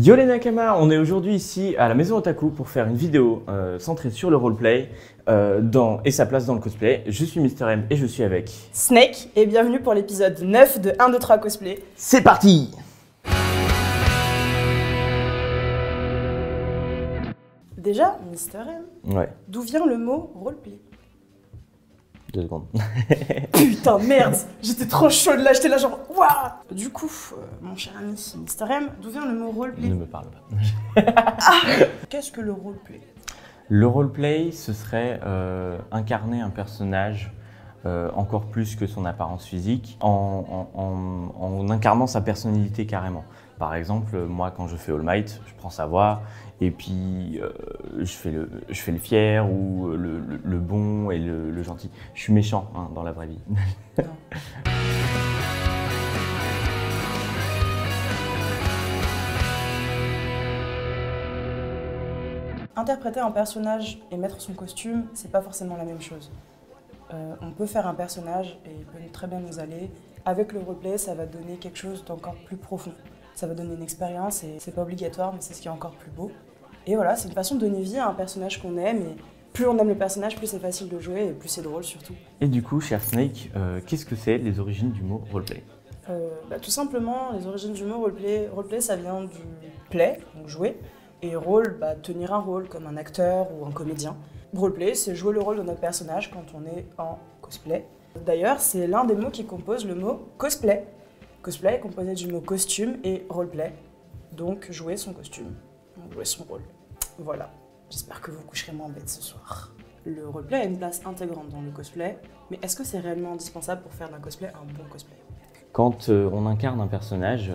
Yo les Nakama, on est aujourd'hui ici à la maison Otaku pour faire une vidéo centrée sur le roleplay et sa place dans le cosplay. Je suis Mister M et je suis avec Snake et bienvenue pour l'épisode 9 de 1, 2, 3 cosplay. C'est parti! Déjà, Mister M, Ouais, d'où vient le mot roleplay? 2 secondes. Putain, merde, j'étais trop chaude là, j'étais là genre waouh. Du coup, mon cher ami Mister M, d'où vient le mot roleplay? Ne me parle pas. Qu'est-ce que le roleplay? Le roleplay, ce serait incarner un personnage encore plus que son apparence physique en incarnant sa personnalité carrément. Par exemple, moi quand je fais All Might, je prends sa voix et puis je fais le fier ou le bon et le gentil. Je suis méchant hein, dans la vraie vie. Interpréter un personnage et mettre son costume, c'est pas forcément la même chose. On peut faire un personnage et il peut très bien nous aller. Avec le roleplay, ça va donner quelque chose d'encore plus profond. Ça va donner une expérience et c'est pas obligatoire, mais c'est ce qui est encore plus beau. Et voilà, c'est une façon de donner vie à un personnage qu'on aime. Et plus on aime le personnage, plus c'est facile de jouer et plus c'est drôle surtout. Et du coup, cher Snake, qu'est-ce que c'est les origines du mot roleplay? Tout simplement, les origines du mot roleplay, roleplay ça vient du play, donc jouer, et rôle, tenir un rôle comme un acteur ou un comédien. Roleplay, c'est jouer le rôle de notre personnage quand on est en cosplay. D'ailleurs, c'est l'un des mots qui compose le mot cosplay. Cosplay est composé du mot costume et roleplay, donc jouer son costume, donc jouer son rôle. Voilà, j'espère que vous coucherez moins bête ce soir. Le roleplay a une place intégrante dans le cosplay, mais est-ce que c'est réellement indispensable pour faire d'un cosplay un bon cosplay? Quand on incarne un personnage,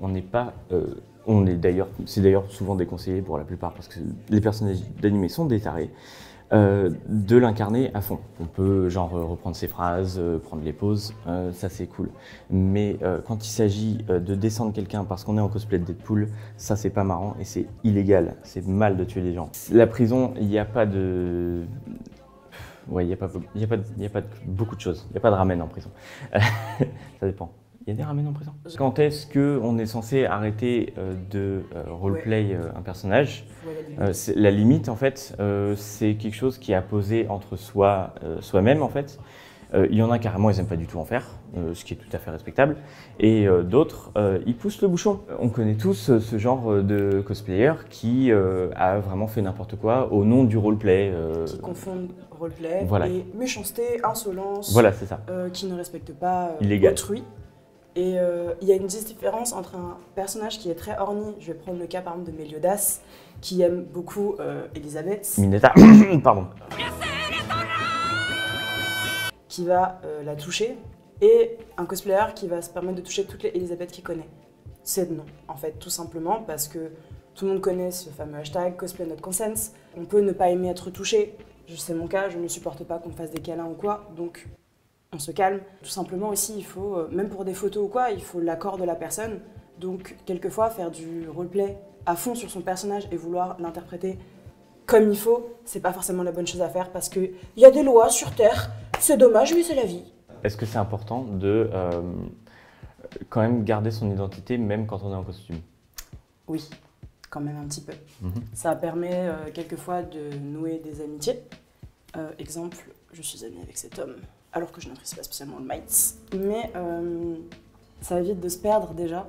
on n'est pas... c'est d'ailleurs souvent déconseillé pour la plupart parce que les personnages d'animé sont des tarés, de l'incarner à fond. On peut genre reprendre ses phrases, prendre les pauses, ça c'est cool. Mais quand il s'agit de descendre quelqu'un parce qu'on est en cosplay de Deadpool, ça c'est pas marrant et c'est illégal, c'est mal de tuer les gens. La prison, il n'y a pas de... Ouais, il n'y a pas beaucoup de choses. Il n'y a pas de ramen en prison. Ça dépend. Il y a des ramen en prison. Quand est-ce qu'on est censé arrêter de roleplay un personnage? La limite, en fait, c'est quelque chose qui est apposé entre soi-même, en fait. Il y en a carrément, ils n'aiment pas du tout en faire, ce qui est tout à fait respectable. Et d'autres, ils poussent le bouchon. On connaît tous ce genre de cosplayer qui a vraiment fait n'importe quoi au nom du roleplay. Qui confondent roleplay voilà. et méchanceté, insolence, voilà, c'est ça. Qui ne respectent pas Illégal. autrui. Et il y a une différence entre un personnage qui est très orni, je vais prendre le cas par exemple de Meliodas, qui aime beaucoup Elisabeth. Mineta, pardon. Qui va la toucher, et un cosplayer qui va se permettre de toucher toutes les Elisabeth qu'il connaît. C'est non, en fait, tout simplement parce que tout le monde connaît ce fameux hashtag cosplay not consent. On peut ne pas aimer être touché, c'est mon cas, je ne supporte pas qu'on me fasse des câlins ou quoi, donc on se calme. Tout simplement aussi, il faut, même pour des photos ou quoi, il faut l'accord de la personne. Donc quelquefois, faire du roleplay à fond sur son personnage et vouloir l'interpréter comme il faut, c'est pas forcément la bonne chose à faire parce qu'il y a des lois sur Terre, c'est dommage, mais c'est la vie. Est-ce que c'est important de quand même garder son identité même quand on est en costume? Oui, quand même un petit peu. Ça permet quelquefois de nouer des amitiés. Exemple, je suis amie avec cet homme, alors que je n'apprécie pas spécialement le might. Mais ça évite de se perdre déjà.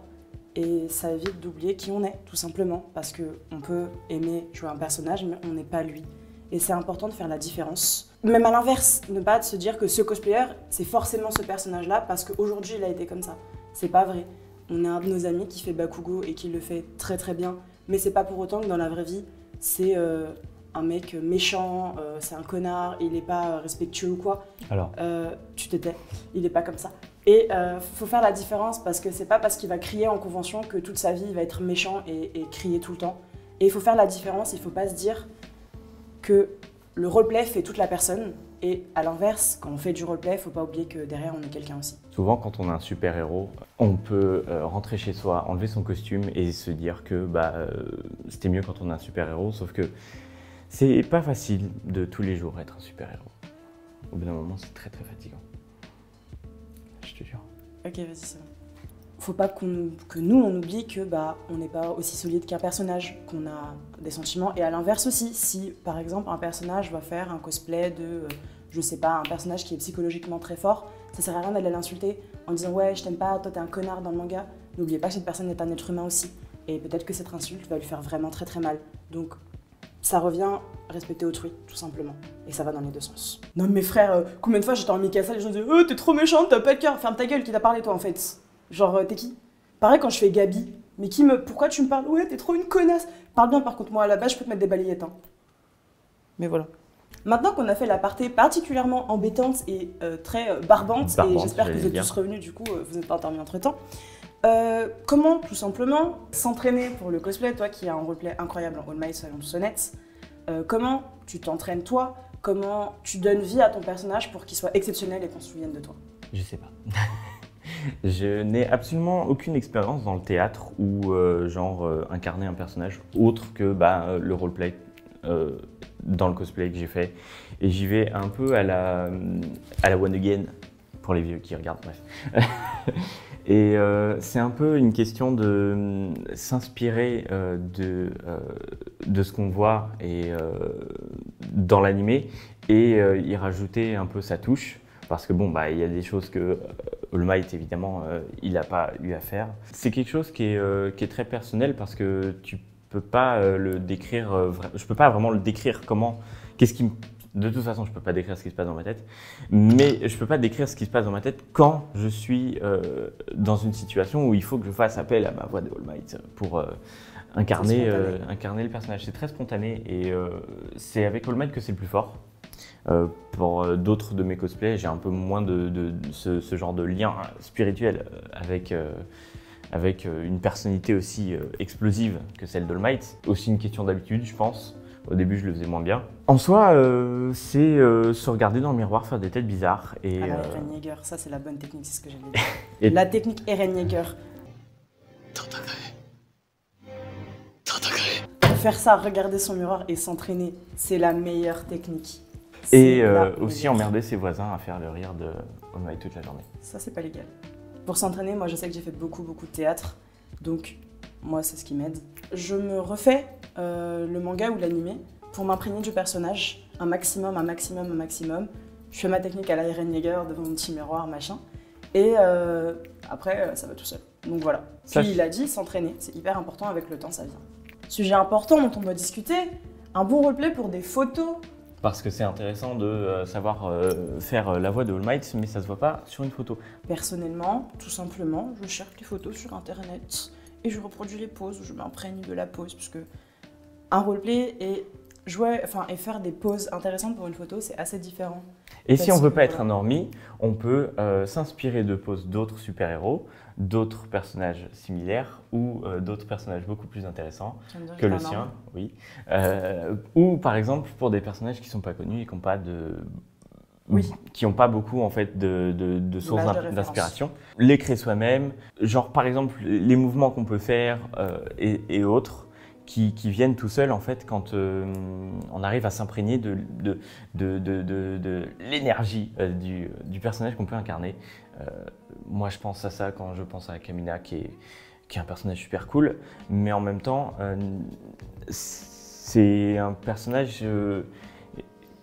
Et ça évite d'oublier qui on est, tout simplement, parce qu'on peut aimer jouer un personnage, mais on n'est pas lui. Et c'est important de faire la différence. Même à l'inverse, ne pas se dire que ce cosplayer, c'est forcément ce personnage-là, parce qu'aujourd'hui, il a été comme ça. C'est pas vrai. On a un de nos amis qui fait Bakugo et qui le fait très très bien, mais c'est pas pour autant que dans la vraie vie, c'est un mec méchant, c'est un connard, il n'est pas respectueux ou quoi. Alors tu t'étais, il n'est pas comme ça. Et faut faire la différence parce que c'est pas parce qu'il va crier en convention que toute sa vie il va être méchant et crier tout le temps. Et il faut faire la différence, il faut pas se dire que le roleplay fait toute la personne. Et à l'inverse, quand on fait du roleplay, il faut pas oublier que derrière on est quelqu'un aussi. souvent quand on est un super-héros, on peut rentrer chez soi, enlever son costume et se dire que c'était mieux quand on est un super-héros, sauf que c'est pas facile de tous les jours être un super-héros. Au bout d'un moment, c'est très très fatigant. Je te jure. Ok, vas-y, c'est bon. faut pas que nous on oublie que on n'est pas aussi solide qu'un personnage, qu'on a des sentiments. Et à l'inverse aussi, si par exemple un personnage va faire un cosplay de, je sais pas, un personnage qui est psychologiquement très fort, ça sert à rien d'aller l'insulter en disant ouais je t'aime pas, toi t'es un connard dans le manga. N'oubliez pas que cette personne est un être humain aussi. Et peut-être que cette insulte va lui faire vraiment très très mal. Donc ça revient à respecter autrui, tout simplement. Et ça va dans les deux sens. Non mais frère, combien de fois j'étais en Mikasa, les gens disaient oh t'es trop méchante, t'as pas de cœur, ferme ta gueule, qui t'a parlé toi en fait. Genre t'es qui? Pareil quand je fais Gabi, mais pourquoi tu me parles? Ouais t'es trop une connasse. Parle bien par contre, moi à la base je peux te mettre des balayettes. Hein. Mais voilà. Maintenant qu'on a fait la partie particulièrement embêtante et très barbante, et j'espère que vous êtes tous revenus du coup, vous n'êtes pas endormis entre temps. Comment, tout simplement, s'entraîner pour le cosplay, toi qui as un roleplay incroyable en All Might, soyons tous honnêtes, comment tu t'entraînes toi, comment tu donnes vie à ton personnage pour qu'il soit exceptionnel et qu'on se souvienne de toi? Je sais pas. Je n'ai absolument aucune expérience dans le théâtre ou incarner un personnage autre que le roleplay dans le cosplay que j'ai fait. Et j'y vais un peu à la One Again, pour les vieux qui regardent, bref. Et c'est un peu une question de s'inspirer de ce qu'on voit dans l'animé et y rajouter un peu sa touche. Parce que il y a des choses que All Might, évidemment, il n'a pas eu à faire. C'est quelque chose qui est très personnel parce que tu peux pas le décrire, je peux pas vraiment le décrire de toute façon, je peux pas décrire ce qui se passe dans ma tête, mais je peux pas décrire ce qui se passe dans ma tête quand je suis dans une situation où il faut que je fasse appel à ma voix de All Might pour incarner le personnage. C'est très spontané et c'est avec All Might que c'est le plus fort. Pour d'autres de mes cosplays, j'ai un peu moins de ce genre de lien spirituel avec une personnalité aussi explosive que celle d'All Might. Aussi une question d'habitude, je pense. Au début, je le faisais moins bien. En soi, c'est se regarder dans le miroir, faire des têtes bizarres. Et, alors, Eren Yeager, ça c'est la bonne technique, c'est ce que j'allais dire. La technique Eren Yeager. Faire ça, regarder son miroir et s'entraîner, c'est la meilleure technique. Et aussi emmerder ses voisins à faire le rire de All Might toute la journée. Ça, c'est pas légal. Pour s'entraîner, moi je sais que j'ai fait beaucoup de théâtre, donc moi c'est ce qui m'aide. Je me refais le manga ou l'animé pour m'imprégner du personnage, un maximum. Je fais ma technique à la Eren Yeager devant mon petit miroir, machin, et après ça va tout seul. Donc voilà. Puis il a dit, s'entraîner, c'est hyper important, avec le temps ça vient. Sujet important dont on doit discuter, un bon roleplay pour des photos. Parce que c'est intéressant de savoir faire la voix de All Might, mais ça se voit pas sur une photo. Personnellement, tout simplement, je cherche les photos sur internet et je reproduis les poses, je m'imprègne de la pose, puisque un roleplay et faire des poses intéressantes pour une photo, c'est assez différent. Et si on veut pas être un normie, on peut s'inspirer de poses d'autres super-héros, d'autres personnages similaires ou d'autres personnages beaucoup plus intéressants que le sien, oui. Ou par exemple pour des personnages qui sont pas connus et qui n'ont pas qui n'ont pas beaucoup en fait de sources d'inspiration. Les créer soi-même, genre par exemple les mouvements qu'on peut faire et autres. Qui viennent tout seuls en fait quand on arrive à s'imprégner de l'énergie du personnage qu'on peut incarner. Moi je pense à ça quand je pense à Kamina qui est un personnage super cool, mais en même temps c'est un personnage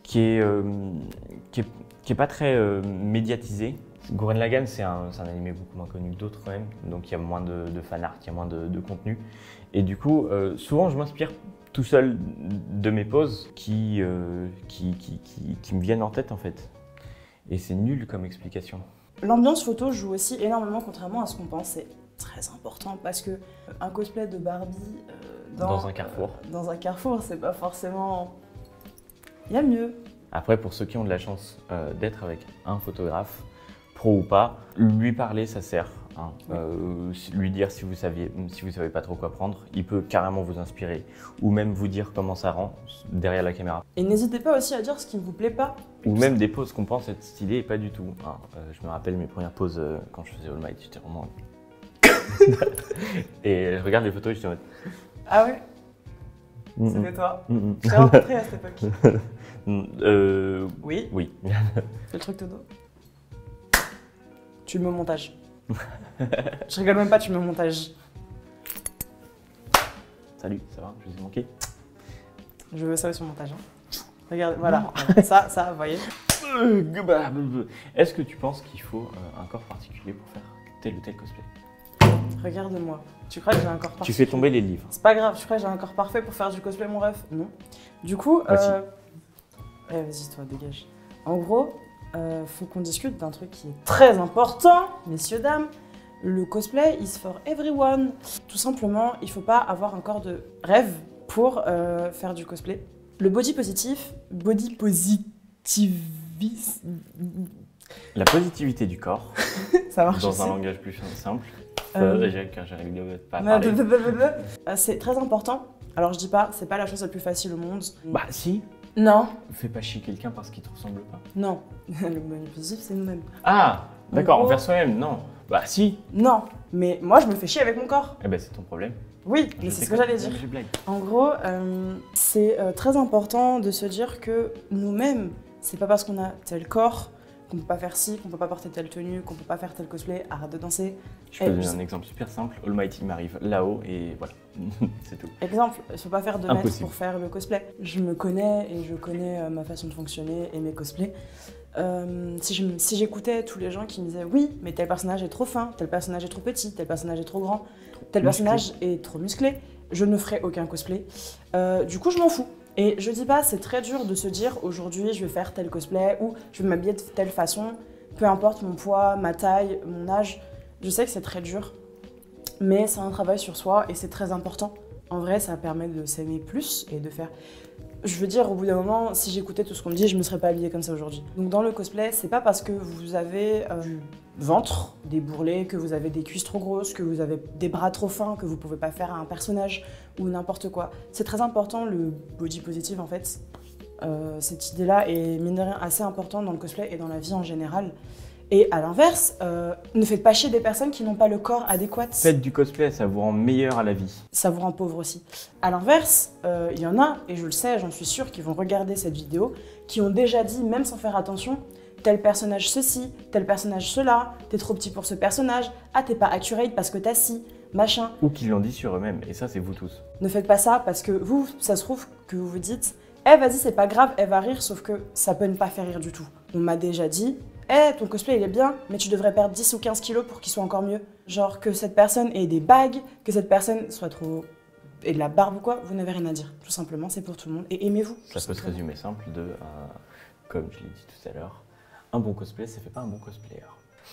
qui est pas très médiatisé. Gurren Lagann, c'est un animé beaucoup moins connu que d'autres quand même, donc il y a moins de fanart, il y a moins de contenu. Et du coup, souvent je m'inspire tout seul de mes poses qui me viennent en tête en fait. Et c'est nul comme explication. L'ambiance photo joue aussi énormément, contrairement à ce qu'on pense. C'est très important parce que un cosplay de Barbie dans un carrefour. Dans un carrefour, c'est pas forcément... Il y a mieux. Après, pour ceux qui ont de la chance d'être avec un photographe, pro ou pas, lui parler, ça sert. Hein. Lui dire si vous savez pas trop quoi prendre, il peut carrément vous inspirer ou même vous dire comment ça rend derrière la caméra. Et n'hésitez pas aussi à dire ce qui ne vous plaît pas. Ou même des poses qu'on pense être stylées et pas du tout. Hein. Je me rappelle mes premières poses quand je faisais All Might, j'étais vraiment... Et je regarde les photos et j'étais en mode... Ah ouais? C'était toi. Je t'ai rencontré à cette époque. Oui. Oui. Le truc de dos. Tu le mets au montage. Je rigole même pas, tu mets au montage. Salut, ça va? Je vous ai manqué. Je veux ça aussi au montage. Hein. Regarde, voilà. ça, vous voyez. Est-ce que tu penses qu'il faut un corps particulier pour faire tel ou tel cosplay? Regarde-moi. Tu crois que j'ai un corps parfait? Tu fais tomber les livres. C'est pas grave, tu crois que j'ai un corps parfait pour faire du cosplay, mon ref? Non. Du coup, vas-y, toi, dégage. En gros, faut qu'on discute d'un truc qui est très important, messieurs, dames. Le cosplay is for everyone. Tout simplement, il faut pas avoir un corps de rêve pour faire du cosplay. Le body positivisme. La positivité du corps, Ça marche dans aussi. un langage plus simple. C'est très important. Alors je dis pas, c'est pas la chose la plus facile au monde. Bah si, Non, fais pas chier quelqu'un parce qu'il te ressemble pas. non. Le body positif, c'est nous-mêmes. Ah, d'accord, En gros- envers soi-même, non. Bah si. Non, mais moi je me fais chier avec mon corps. Eh ben c'est ton problème. Oui, mais c'est ce que j'allais dire. Je blague. En gros, c'est très important de se dire que nous-mêmes, c'est pas parce qu'on a tel corps qu'on peut pas faire ci, qu'on peut pas porter telle tenue, qu'on peut pas faire tel cosplay, arrête de danser. Je peux donner un exemple super simple. Almighty m'arrive là-haut et voilà, c'est tout. Exemple, il faut pas faire 2 mètres Impossible. pour faire le cosplay. Je me connais et je connais ma façon de fonctionner et mes cosplays. Si j'écoutais tous les gens qui me disaient oui, mais tel personnage est trop fin, tel personnage est trop petit, tel personnage est trop grand, tel personnage est trop musclé, je ne ferais aucun cosplay. Du coup, je m'en fous. Et je dis pas, c'est très dur de se dire aujourd'hui je vais faire tel cosplay ou je vais m'habiller de telle façon, peu importe mon poids, ma taille, mon âge. Je sais que c'est très dur, mais c'est un travail sur soi et c'est très important. En vrai, ça permet de s'aimer plus et de faire... Je veux dire, au bout d'un moment, si j'écoutais tout ce qu'on me dit, je me serais pas habillée comme ça aujourd'hui. Donc dans le cosplay, c'est pas parce que vous avez du ventre, des bourrelets, que vous avez des cuisses trop grosses, que vous avez des bras trop fins, que vous pouvez pas faire un personnage ou n'importe quoi. C'est très important, le body positive en fait. Cette idée-là est, mine de rien, assez importante dans le cosplay et dans la vie en général. Et à l'inverse, ne faites pas chier des personnes qui n'ont pas le corps adéquat. Faites du cosplay, ça vous rend meilleur à la vie. Ça vous rend pauvre aussi. À l'inverse, il y en a, et je le sais, j'en suis sûre, qui vont regarder cette vidéo, qui ont déjà dit, même sans faire attention, tel personnage ceci, tel personnage cela, t'es trop petit pour ce personnage, ah t'es pas accurate parce que t'as ci, machin. Ou qu'ils l'ont dit sur eux-mêmes, et ça c'est vous tous. Ne faites pas ça parce que vous, ça se trouve que vous vous dites, eh vas-y c'est pas grave, elle va rire, sauf que ça peut ne pas faire rire du tout. On m'a déjà dit, ton cosplay il est bien, mais tu devrais perdre 10 ou 15 kilos pour qu'il soit encore mieux. Genre que cette personne ait des bagues, que cette personne soit trop... et de la barbe ou quoi, vous n'avez rien à dire. Tout simplement, c'est pour tout le monde. Et aimez-vous. Ça peut se résumer simple comme je l'ai dit tout à l'heure, un bon cosplay, ça fait pas un bon cosplayer.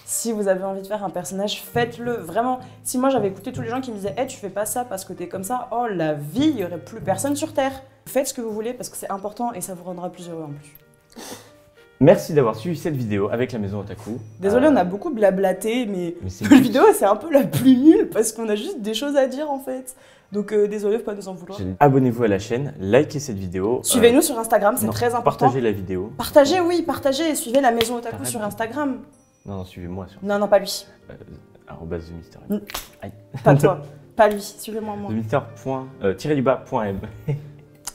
Si vous avez envie de faire un personnage, faites-le. Vraiment, si moi j'avais écouté tous les gens qui me disaient tu fais pas ça parce que t'es comme ça, oh la vie, il y aurait plus personne sur Terre. Faites ce que vous voulez parce que c'est important et ça vous rendra plus heureux en plus. Merci d'avoir suivi cette vidéo avec la Maison Otaku. Désolé, on a beaucoup blablaté, mais c'est la vidéo c'est un peu la plus nulle parce qu'on a juste des choses à dire en fait. Donc désolé, faut pas nous en vouloir. Abonnez-vous à la chaîne, likez cette vidéo. Suivez-nous sur Instagram, c'est très important. Partagez la vidéo. Partagez, oui, partagez et suivez la Maison Otaku sur Instagram. Non, suivez-moi sur Non, pas lui. @TheMystery. Pas toi, pas lui, suivez-moi moi. TheMystery.-du-bas.m.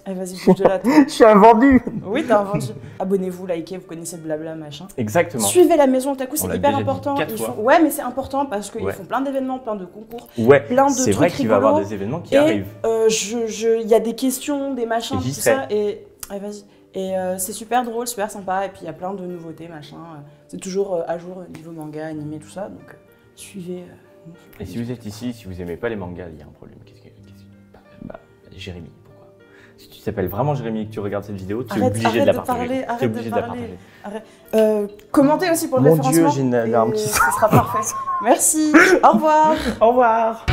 Allez, vas-y, bouge de là. Je suis un vendu. Oui, t'as un vendu. Abonnez-vous, likez, vous connaissez le blabla, machin. Exactement. Suivez la Maison Otaku, On c'est l'a hyper déjà dit important. 4 fois. Ouais, mais c'est important parce qu'ils Ouais. font plein d'événements, plein de concours. Ouais, plein de c'est vrai trucs qu'il va y avoir rigolos. des événements qui Et arrivent. il y a des questions, des machins, Et tout j'y ça. Et allez, vas-y. Et c'est super drôle, super sympa. Et puis il y a plein de nouveautés, machin. C'est toujours à jour niveau manga, animé, tout ça. Donc suivez. Et si vous êtes ici, si vous aimez pas les mangas, il y a un problème. Jérémy, pourquoi? Si tu t'appelles vraiment Jérémy et que tu regardes cette vidéo, tu es obligé de la partager. Tu es obligé de la partager. Commentez aussi pour le Mon référencement. Dieu, j'ai une alarme et qui ce sera parfait. Merci. Au revoir. Au revoir.